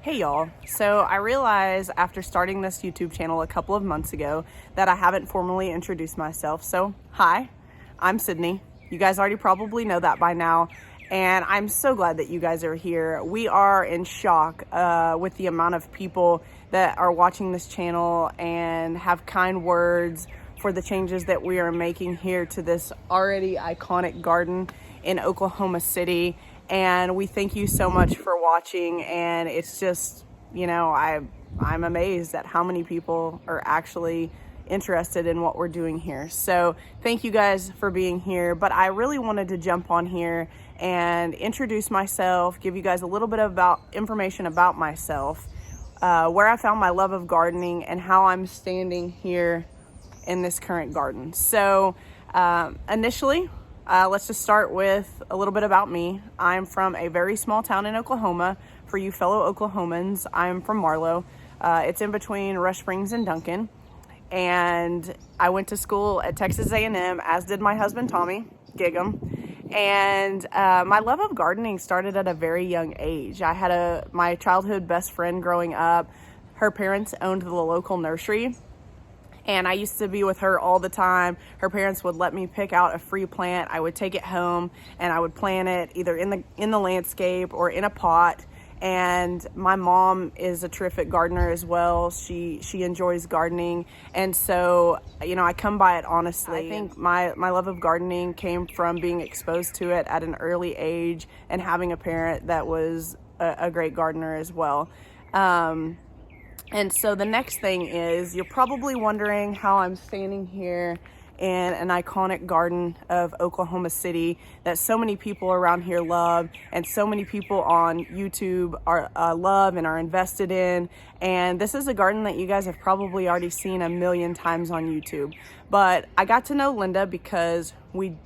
Hey y'all, so I realized after starting this YouTube channel a couple of months ago that I haven't formally introduced myself. So hi, I'm Sydney. You guys already probably know that by now, and I'm so glad that you guys are here. We are in shock with the amount of people that are watching this channel and have kind words for the changes that we are making here to this already iconic garden in Oklahoma City. And we thank you so much for watching, and it's just, I'm amazed at how many people are actually interested in what we're doing here. So thank you guys for being here, but I really wanted to jump on here and introduce myself, give you guys a little bit about information about myself, where I found my love of gardening, and how I'm standing here in this current garden. So initially, let's just start with a little bit about me. I'm from a very small town in Oklahoma. For you fellow Oklahomans, I'm from Marlow. It's in between Rush Springs and Duncan. And I went to school at Texas A&M, as did my husband, Tommy Gig'em. And my love of gardening started at a very young age. I had my childhood best friend growing up. Her parents owned the local nursery, and I used to be with her all the time. Her parents would let me pick out a free plant. I would take it home and I would plant it either in the landscape or in a pot. And my mom is a terrific gardener as well. She enjoys gardening. And so, I come by it honestly. I think my love of gardening came from being exposed to it at an early age and having a parent that was a great gardener as well. And so the next thing is, you're probably wondering how I'm standing here in an iconic garden of Oklahoma City that so many people around here love, and so many people on YouTube love and are invested in. And this is a garden that you guys have probably already seen a million times on YouTube. But I got to know Linda because we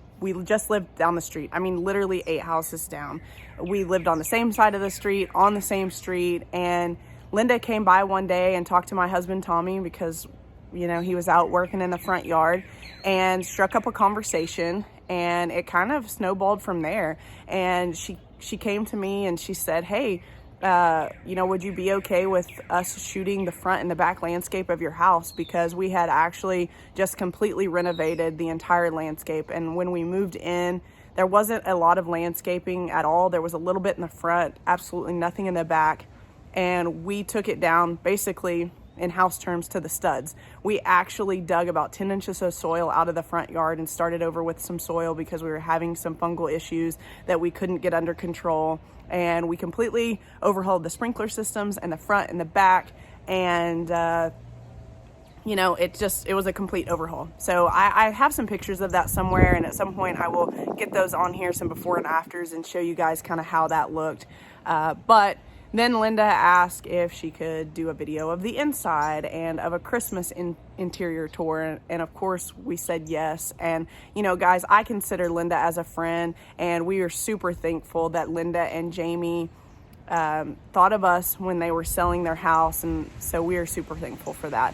just lived down the street. I mean, literally 8 houses down. We lived on the same side of the street, on the same street, and Linda came by one day and talked to my husband, Tommy, because, he was out working in the front yard, and struck up a conversation, and it kind of snowballed from there. And she came to me and she said, hey, would you be okay with us shooting the front and the back landscape of your house? Because we had actually just completely renovated the entire landscape. And when we moved in, there wasn't a lot of landscaping at all. There was a little bit in the front, absolutely nothing in the back. And we took it down basically in house terms to the studs. We actually dug about 10 inches of soil out of the front yard and started over with some soil because we were having some fungal issues that we couldn't get under control. And we completely overhauled the sprinkler systems and the front and the back. And, it was a complete overhaul. So I have some pictures of that somewhere. And at some point I will get those on here, some before and afters, and show you guys kind of how that looked. But then Linda asked if she could do a video of the inside and of a Christmas interior tour. And of course we said yes. And, guys, I consider Linda as a friend, and we are super thankful that Linda and Jamie thought of us when they were selling their house. And so we are super thankful for that.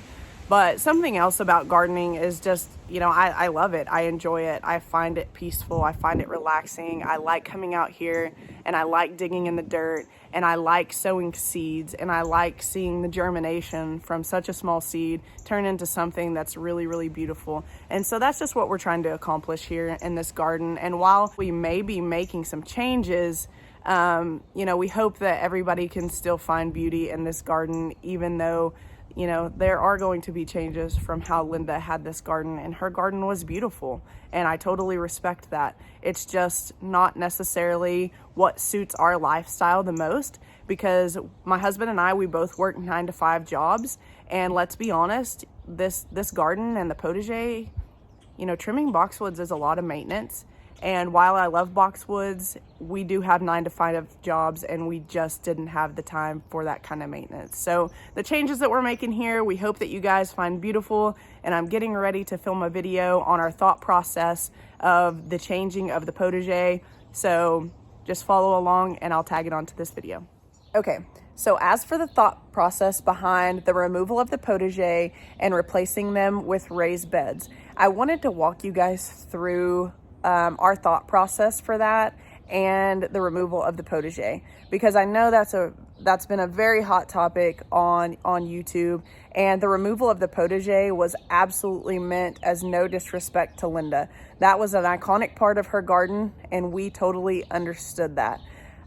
But something else about gardening is just, I love it. I enjoy it. I find it peaceful. I find it relaxing. I like coming out here, and I like digging in the dirt, and I like sowing seeds, and I like seeing the germination from such a small seed turn into something that's really, really beautiful. And so that's just what we're trying to accomplish here in this garden. And while we may be making some changes, we hope that everybody can still find beauty in this garden, even though there are going to be changes from how Linda had this garden, and her garden was beautiful, and I totally respect that. It's just not necessarily what suits our lifestyle the most, because my husband and I, we both work 9-to-5 jobs, and let's be honest, this garden and the potager, trimming boxwoods is a lot of maintenance. And while I love boxwoods, we do have 9-to-5 jobs, and we just didn't have the time for that kind of maintenance. So the changes that we're making here, we hope that you guys find beautiful, and I'm getting ready to film a video on our thought process of the changing of the potager. So just follow along and I'll tag it onto this video. Okay, so as for the thought process behind the removal of the potager and replacing them with raised beds, I wanted to walk you guys through our thought process for that and the removal of the potager, because I know that's that's been a very hot topic on YouTube, and the removal of the potager was absolutely meant as no disrespect to Linda. That was an iconic part of her garden, and we totally understood that.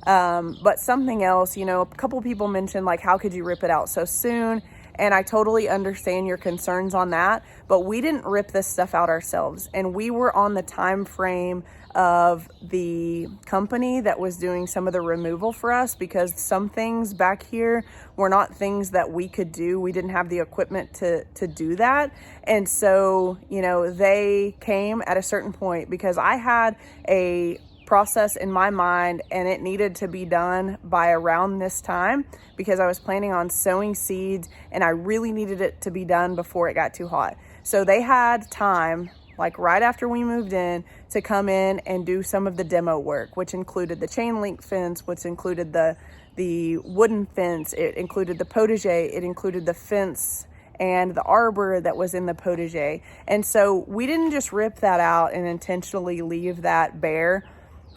But something else, you know, a couple people mentioned, like, how could you rip it out so soon? And I totally understand your concerns on that, but we didn't rip this stuff out ourselves. And we were on the time frame of the company that was doing some of the removal for us, because some things back here were not things that we could do. We didn't have the equipment to do that. And so, you know, they came at a certain point, because I had a process in my mind and it needed to be done by around this time, because I was planning on sowing seeds and I really needed it to be done before it got too hot. So they had time, like right after we moved in, to come in and do some of the demo work, which included the chain link fence, which included the wooden fence, it included the potager, it included the fence and the arbor that was in the potager. And so we didn't just rip that out and intentionally leave that bare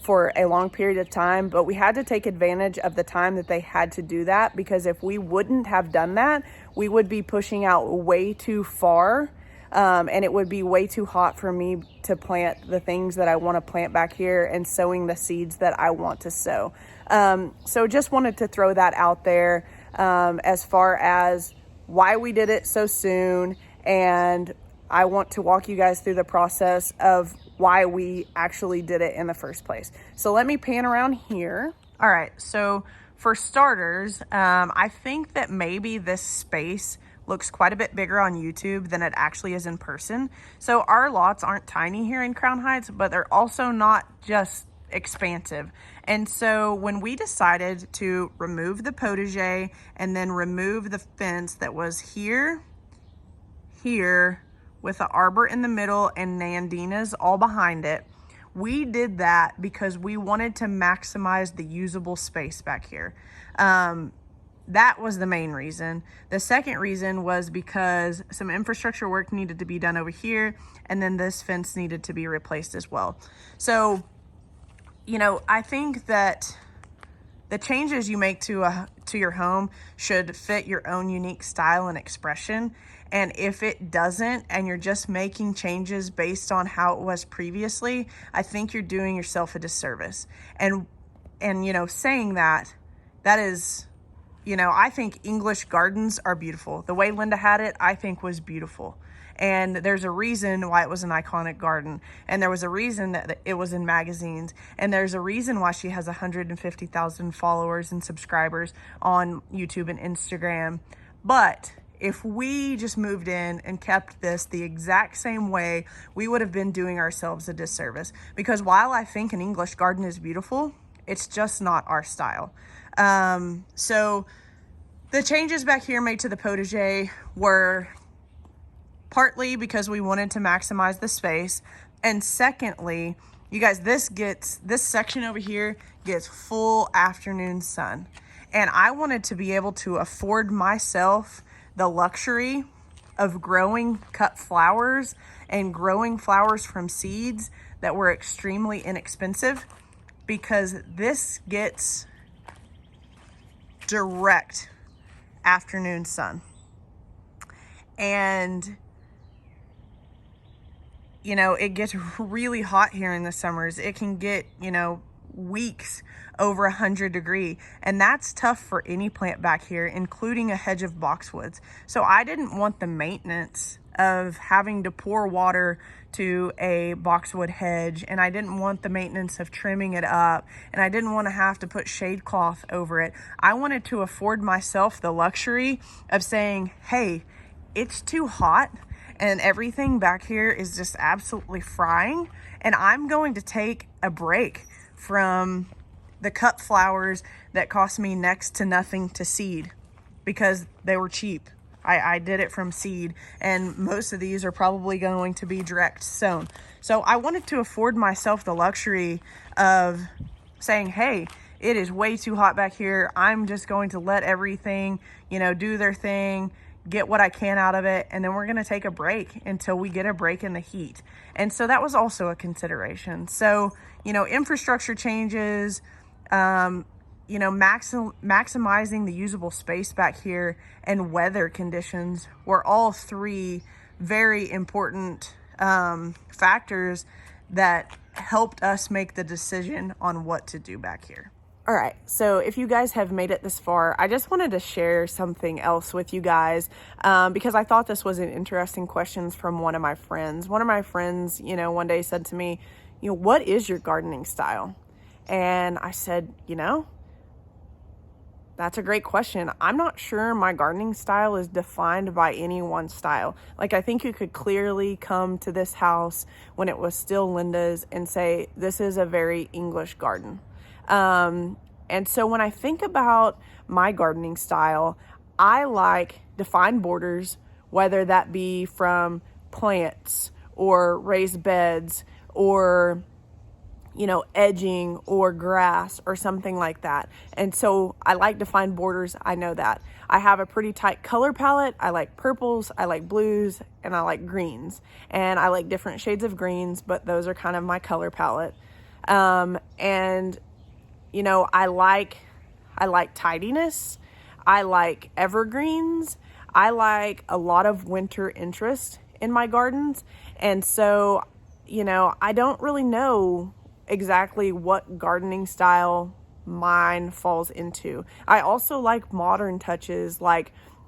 for a long period of time, but we had to take advantage of the time that they had to do that, because if we wouldn't have done that, we would be pushing out way too far, and it would be way too hot for me to plant the things that I want to plant back here and sowing the seeds that I want to sow. So just wanted to throw that out there as far as why we did it so soon, and I want to walk you guys through the process of why we actually did it in the first place. So let me pan around here. All right, so for starters, I think that maybe this space looks quite a bit bigger on YouTube than it actually is in person. So our lots aren't tiny here in Crown Heights, but they're also not just expansive. And so when we decided to remove the potager and then remove the fence that was here, with the arbor in the middle and Nandinas all behind it, we did that because we wanted to maximize the usable space back here. That was the main reason. The second reason was because some infrastructure work needed to be done over here, and then this fence needed to be replaced as well. So, you know, I think that the changes you make to your home should fit your own unique style and expression. And if it doesn't, and you're just making changes based on how it was previously, I think you're doing yourself a disservice. And you know, saying that is, you know, I think English gardens are beautiful. The way Linda had it, I think, was beautiful. And there's a reason why it was an iconic garden. And there was a reason that it was in magazines. And there's a reason why she has 150,000 followers and subscribers on YouTube and Instagram. But if we just moved in and kept this the exact same way, we would have been doing ourselves a disservice. Because while I think an English garden is beautiful, it's just not our style. So the changes back here made to the potager were partly because we wanted to maximize the space. And secondly, you guys, this section over here gets full afternoon sun. And I wanted to be able to afford myself the luxury of growing cut flowers and growing flowers from seeds that were extremely inexpensive, because this gets direct afternoon sun. And you know, it gets really hot here in the summers. It can get, you know, weeks over 100 degrees, and that's tough for any plant back here, including a hedge of boxwoods. So I didn't want the maintenance of having to pour water to a boxwood hedge, and I didn't want the maintenance of trimming it up, and I didn't want to have to put shade cloth over it. I wanted to afford myself the luxury of saying, hey, it's too hot and everything back here is just absolutely frying, and I'm going to take a break from the cut flowers that cost me next to nothing to seed because they were cheap. I did it from seed, and most of these are probably going to be direct sown. So I wanted to afford myself the luxury of saying, hey, it is way too hot back here. I'm just going to let everything, you know, do their thing, get what I can out of it, and then we're going to take a break until we get a break in the heat. And so that was also a consideration. So, you know, infrastructure changes, you know, maximizing the usable space back here and weather conditions were all three very important factors that helped us make the decision on what to do back here. All right, so if you guys have made it this far, I just wanted to share something else with you guys because I thought this was an interesting question from one of my friends. One of my friends, you know, one day said to me, you know, what is your gardening style? And I said, you know, that's a great question. I'm not sure my gardening style is defined by any one style. Like, I think you could clearly come to this house when it was still Linda's and say, this is a very English garden. And so when I think about my gardening style, I like defined borders, whether that be from plants or raised beds or, you know, edging or grass or something like that. And so I like defined borders. I know that. I have a pretty tight color palette. I like purples, I like blues, and I like greens. And I like different shades of greens, but those are kind of my color palette. And you know, I like tidiness. I like evergreens. I like a lot of winter interest in my gardens. And so, you know, I don't really know exactly what gardening style mine falls into. I also like modern touches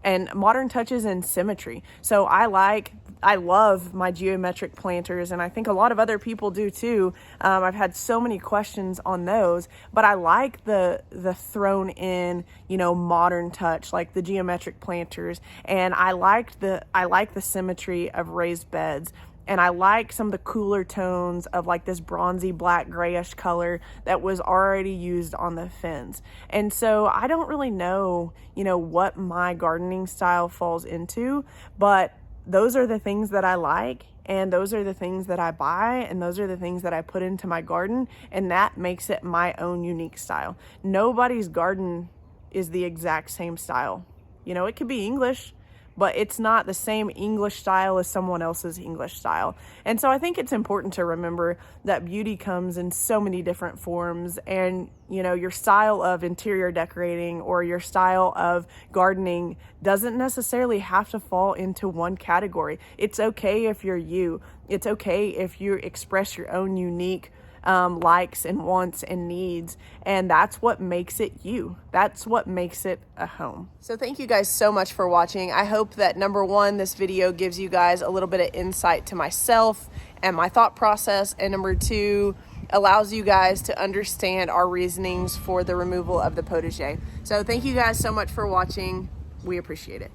and symmetry. So I love my geometric planters, and I think a lot of other people do too. I've had so many questions on those, but I like the thrown in, you know, modern touch, like the geometric planters, and I like the symmetry of raised beds. And I like some of the cooler tones of like this bronzy black grayish color that was already used on the fence. And so I don't really know, you know, what my gardening style falls into, but those are the things that I like, and those are the things that I buy, and those are the things that I put into my garden, and that makes it my own unique style. Nobody's garden is the exact same style. You know, it could be English, but it's not the same English style as someone else's English style. And so I think it's important to remember that beauty comes in so many different forms, and, you know, your style of interior decorating or your style of gardening doesn't necessarily have to fall into one category. It's okay if you're you. It's okay if you express your own unique likes and wants and needs, and that's what makes it you. That's what makes it a home. So thank you guys so much for watching. I hope that, number one, this video gives you guys a little bit of insight to myself and my thought process, and number two, allows you guys to understand our reasonings for the removal of the potager. So thank you guys so much for watching. We appreciate it.